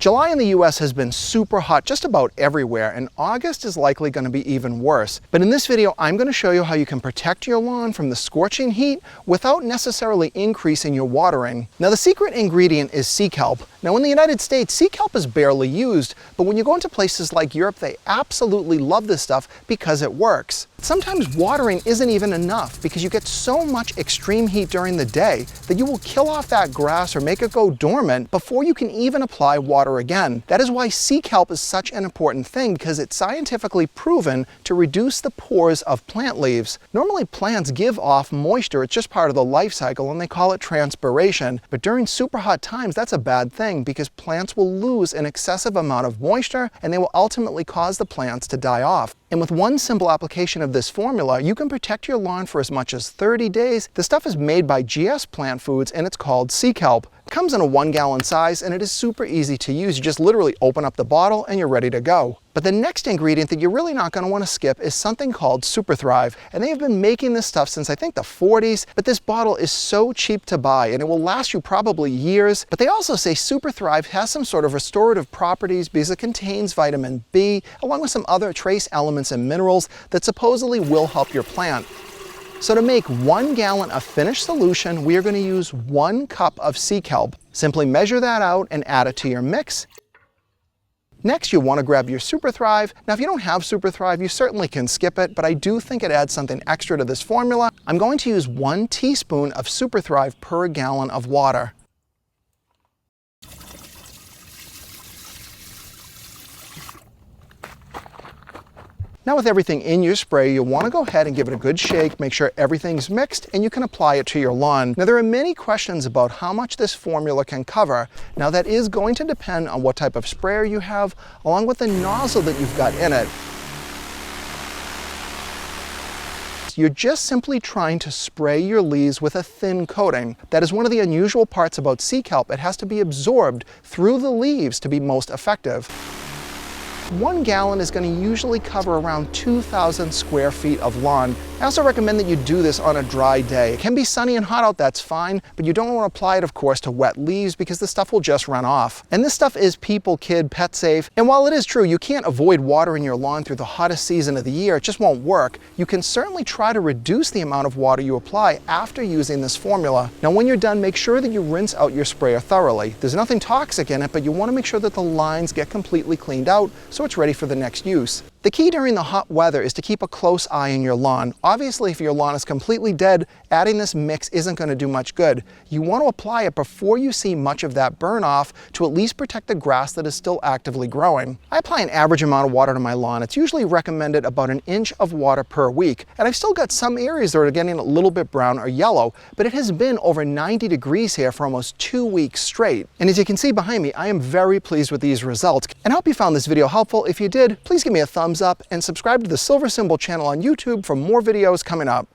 July in the US has been super hot just about everywhere, and August is likely going to be even worse. But in this video, I'm going to show you how you can protect your lawn from the scorching heat without necessarily increasing your watering. Now, the secret ingredient is sea kelp. Now, in the United States, sea kelp is barely used, but when you go into places like Europe, they absolutely love this stuff because it works. Sometimes watering isn't even enough because you get so much extreme heat during the day that you will kill off that grass or make it go dormant before you can even apply water again. That is why sea kelp is such an important thing, because it's scientifically proven to reduce the pores of plant leaves. Normally plants give off moisture, it's just part of the life cycle, and they call it transpiration. But during super hot times, that's a bad thing because plants will lose an excessive amount of moisture and they will ultimately cause the plants to die off. And with one simple application of this formula, you can protect your lawn for as much as 30 days. The stuff is made by GS Plant Foods and it's called sea kelp. It comes in a 1-gallon size and it is super easy to use. You just literally open up the bottle and you're ready to go. But the next ingredient that you're really not going to want to skip is something called Super Thrive. And they have been making this stuff since I think the 40s, but this bottle is so cheap to buy and it will last you probably years. But they also say Super Thrive has some sort of restorative properties because it contains vitamin B, along with some other trace elements and minerals that supposedly will help your plant. So to make 1 gallon of finished solution, we are going to use 1 cup of sea kelp. Simply measure that out and add it to your mix. Next, you'll want to grab your Super Thrive. Now, if you don't have Super Thrive, you certainly can skip it, but I do think it adds something extra to this formula. I'm going to use 1 teaspoon of Super Thrive per gallon of water. Now with everything in your spray, you'll want to go ahead and give it a good shake, make sure everything's mixed, and you can apply it to your lawn. Now there are many questions about how much this formula can cover. Now that is going to depend on what type of sprayer you have, along with the nozzle that you've got in it. You're just simply trying to spray your leaves with a thin coating. That is one of the unusual parts about sea kelp. It has to be absorbed through the leaves to be most effective. 1 gallon is going to usually cover around 2,000 square feet of lawn. I also recommend that you do this on a dry day. It can be sunny and hot out, that's fine, but you don't want to apply it, of course, to wet leaves because the stuff will just run off. And this stuff is people, kid, pet safe. And while it is true you can't avoid watering your lawn through the hottest season of the year, it just won't work, you can certainly try to reduce the amount of water you apply after using this formula. Now when you're done, make sure that you rinse out your sprayer thoroughly. There's nothing toxic in it, but you want to make sure that the lines get completely cleaned out so it's ready for the next use. The key during the hot weather is to keep a close eye on your lawn. Obviously, if your lawn is completely dead, adding this mix isn't going to do much good. You want to apply it before you see much of that burn off to at least protect the grass that is still actively growing. I apply an average amount of water to my lawn. It's usually recommended about 1 inch of water per week. And I've still got some areas that are getting a little bit brown or yellow, but it has been over 90 degrees here for almost 2 weeks straight. And as you can see behind me, I am very pleased with these results. And I hope you found this video helpful. If you did, please give me a thumbs up and subscribe to the Silver Symbol channel on YouTube for more videos coming up.